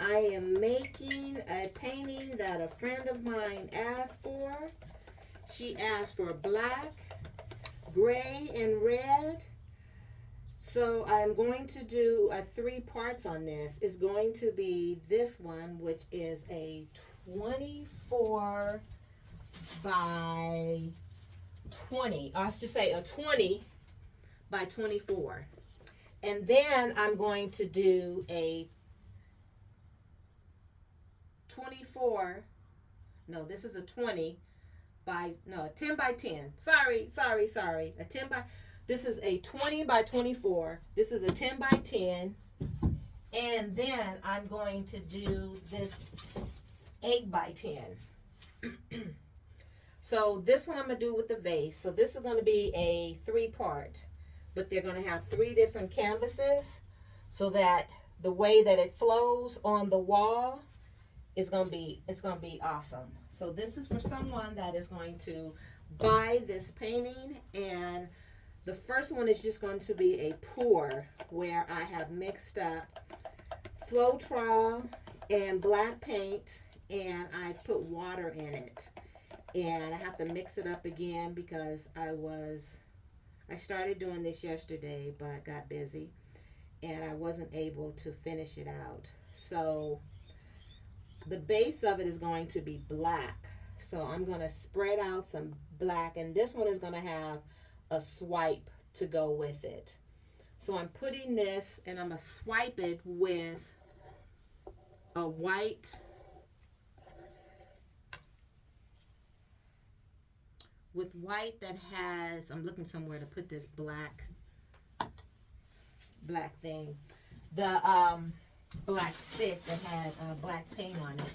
I am making a painting that a friend of mine asked for. She asked for black, gray, and red. So I'm going to do 3 parts on this. It's going to be this one, which is a 24 by 20. I should say a 20 by 24. And then I'm going to do a 24. No, this is a 20 by, no, a 10 by 10. Sorry. A 10 by, this is a 20 by 24. This is a 10 by 10. And then I'm going to do this 8 by 10. So this one I'm going to do with the vase. So this is going to be a 3-part. But they're going to have 3 different canvases so that the way that it flows on the wall is going to be, it's going to be awesome. So this is for someone that is going to buy this painting, and the first one is just going to be a pour where I have mixed up Floetrol and black paint, and I put water in it. And I have to mix it up again because I started doing this yesterday, but got busy and I wasn't able to finish it out. So the base of it is going to be black. So I'm going to spread out some black, and this one is going to have a swipe to go with it. So I'm putting this, and I'm going to swipe it with a white, that has, I'm looking somewhere to put this black thing, the black stick that had black paint on it.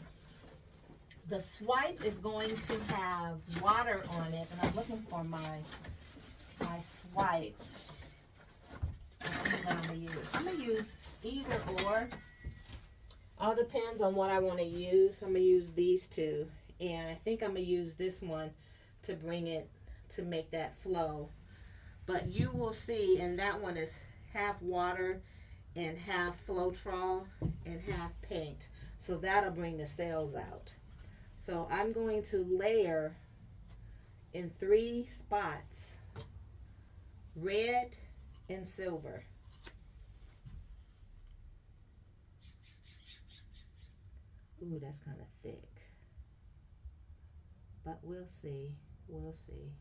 The swipe is going to have water on it, and I'm looking for my swipe. I'm gonna use either or. All depends on what I want to use. I'm gonna use these two, and I think I'm gonna use this one to bring it, to make that flow. But you will see, and that one is half water and half Floetrol and half paint. So that'll bring the sails out. So I'm going to layer in 3 spots, red and silver. Ooh, that's kind of thick. But we'll see. We'll see.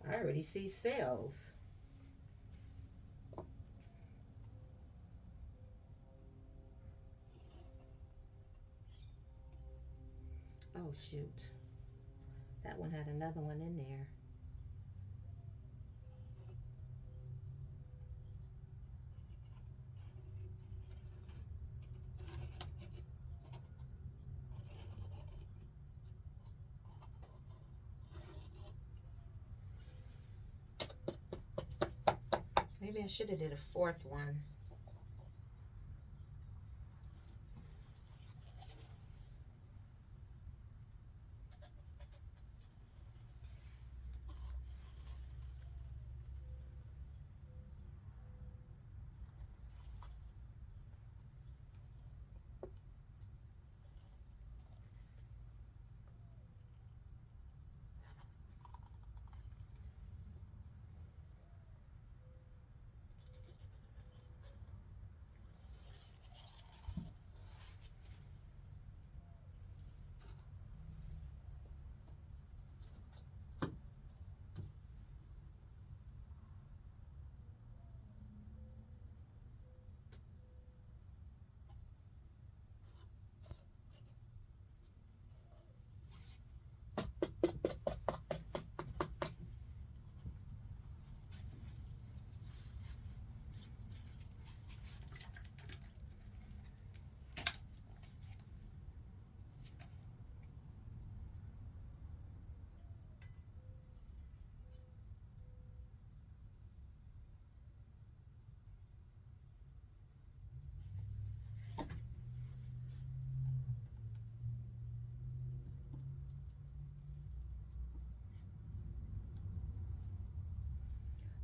I already see sales. Oh, shoot. That one had another one in there. Maybe I should have did a fourth one.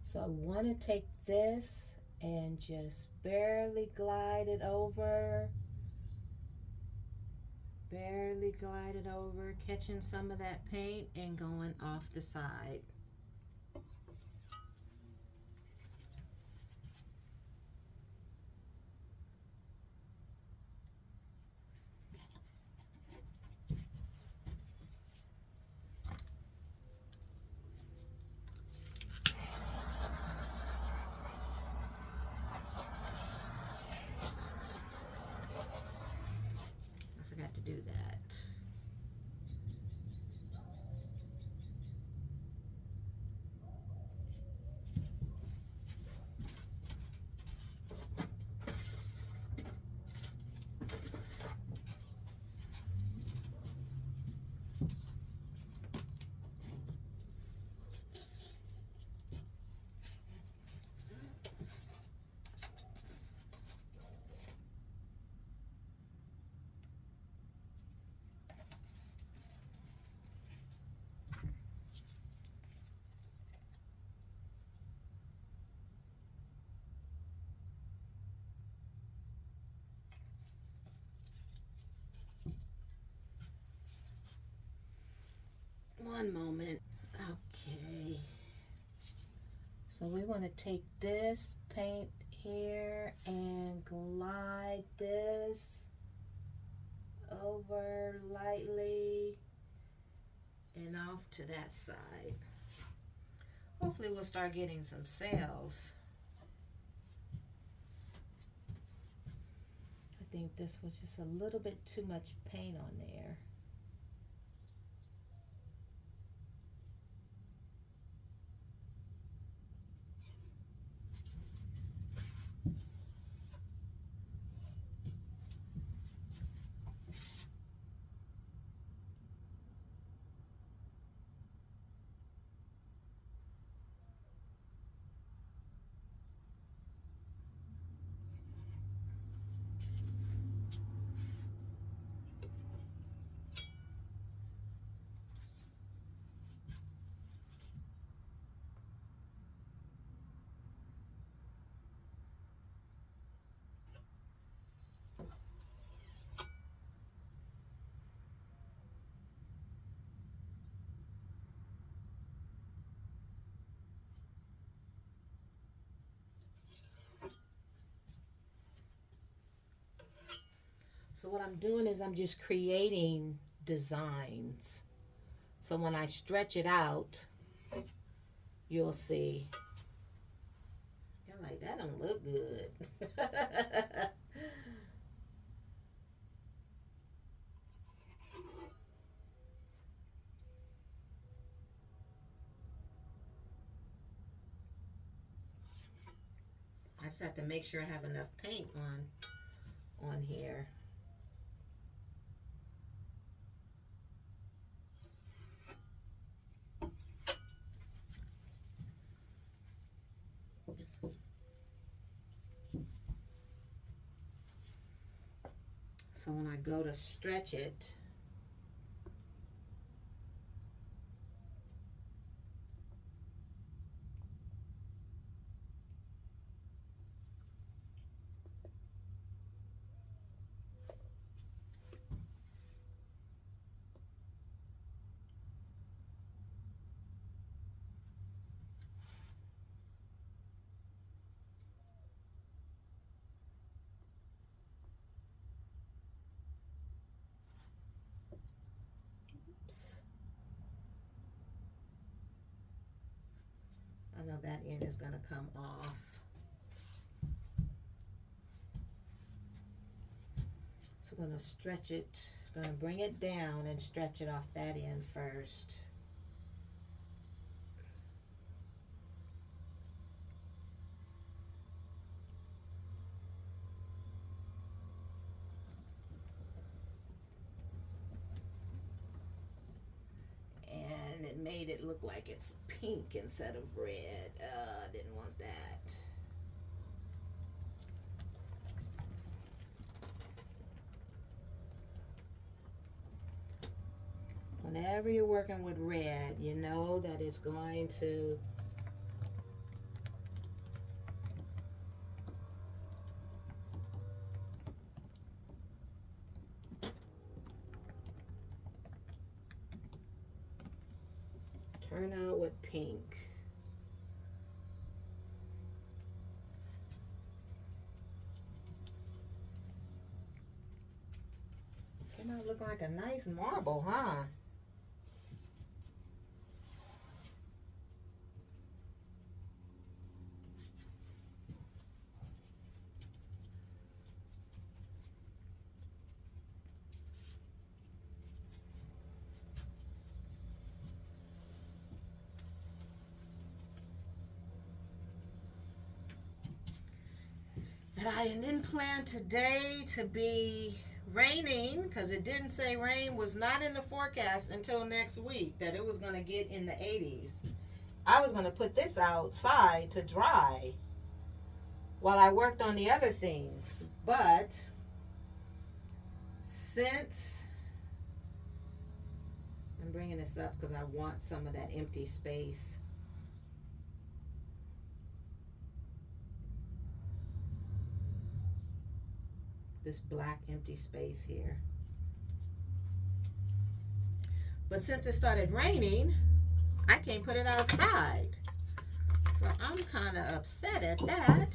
So I want to take this and just barely glide it over. Barely glide it over, catching some of that paint and going off the side. I forgot to do that. One moment. Okay. So we want to take this paint here and glide this over lightly and off to that side. Hopefully we'll start getting some sales. I think this was just a little bit too much paint on there. So what I'm doing is I'm just creating designs. So when I stretch it out, you'll see. You're like, that don't look good. I just have to make sure I have enough paint on here. So when I go to stretch it, oops, I know that end is gonna come off. So I'm gonna stretch it, gonna bring it down and stretch it off that end first. And it made it look like it's pink instead of red. I didn't want that. Whenever you're working with red, you know that it's going to turn out with pink. Came out looking like a nice marble, huh? And I didn't plan today to be raining because it didn't say rain was not in the forecast until next week, that it was going to get in the 80s. I was going to put this outside to dry while I worked on the other things. But since I'm bringing this up because I want some of that empty space. This black empty space here. But since it started raining, I can't put it outside. So I'm kind of upset at that.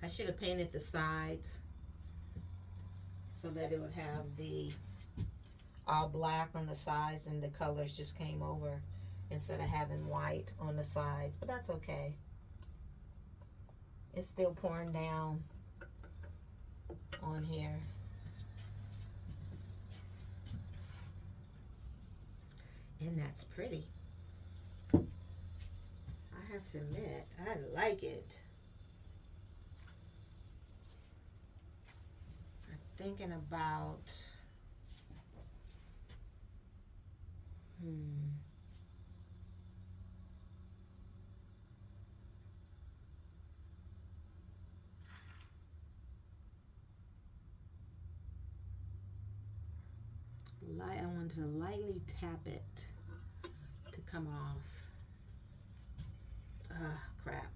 I should have painted the sides so that it would have the all black on the sides and the colors just came over instead of having white on the sides, but that's okay. It's still pouring down on here. And that's pretty. I have to admit, I like it. I'm thinking about I want to lightly tap it to come off. Ah, crap.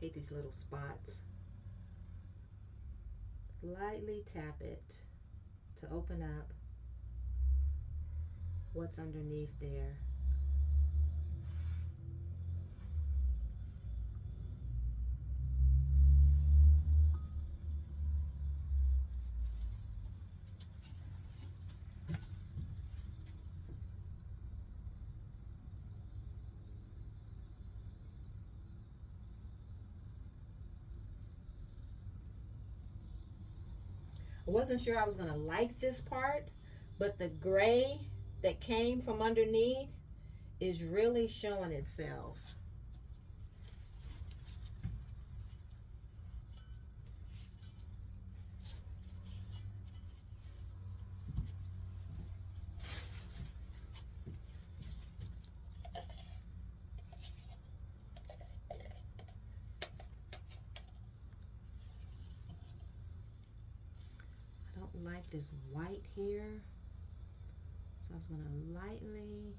Hate these little spots. Lightly tap it to open up what's underneath there. I wasn't sure I was going to like this part, but the gray that came from underneath is really showing itself. I don't like this white here, so I was going to lightly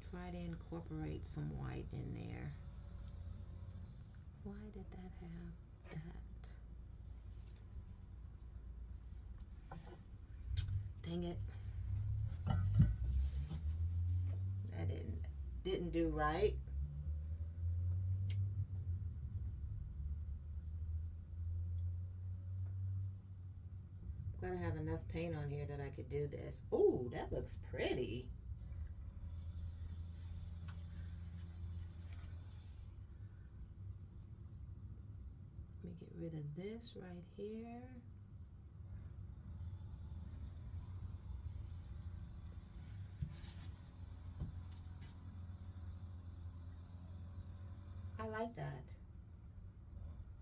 try to incorporate some white in there. Why did that have that? Dang it. That didn't do right. Glad I have enough paint on here that I could do this. Ooh, that looks pretty. Let me get rid of this right here. I like that.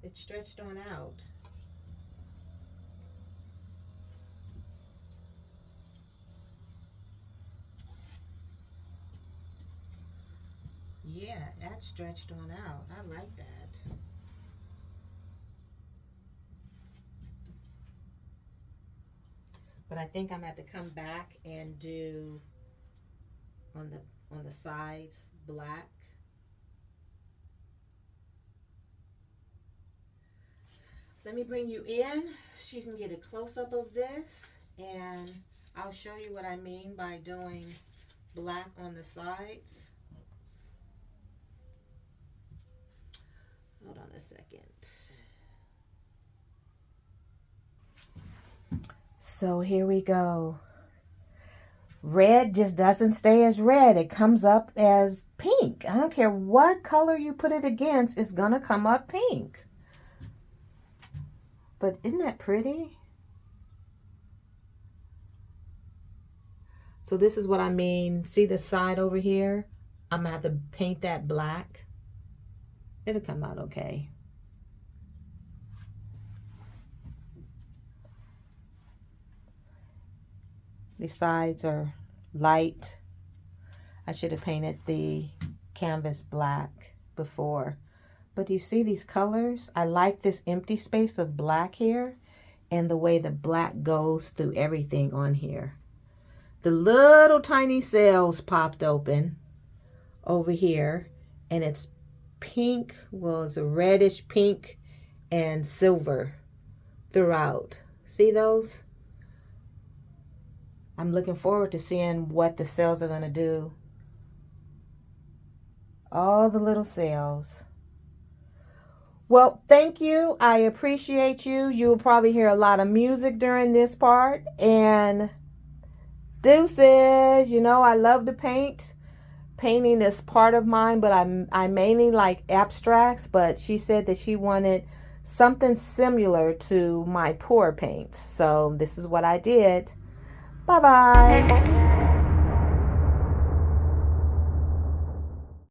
It stretched on out. Yeah, that stretched on out. I like that. But I think I'm gonna have to come back and do on the sides black. Let me bring you in so you can get a close-up of this, and I'll show you what I mean by doing black on the sides. Hold on a second. So here we go. Red just doesn't stay as red. It comes up as pink. I don't care what color you put it against, it's gonna come up pink. But isn't that pretty? So this is what I mean. See the side over here? I'm gonna have to paint that black. It'll come out okay. The sides are light. I should have painted the canvas black before. But do you see these colors? I like this empty space of black here and the way the black goes through everything on here. The little tiny cells popped open over here, and it's pink, well, it's a reddish pink and silver throughout. See those? I'm looking forward to seeing what the cells are going to do. All the little cells. Well, thank you. I appreciate you. You'll probably hear a lot of music during this part. And deuces, you know, I love to paint. Painting is part of mine, but I mainly like abstracts. But she said that she wanted something similar to my pour paints. So this is what I did. Bye-bye.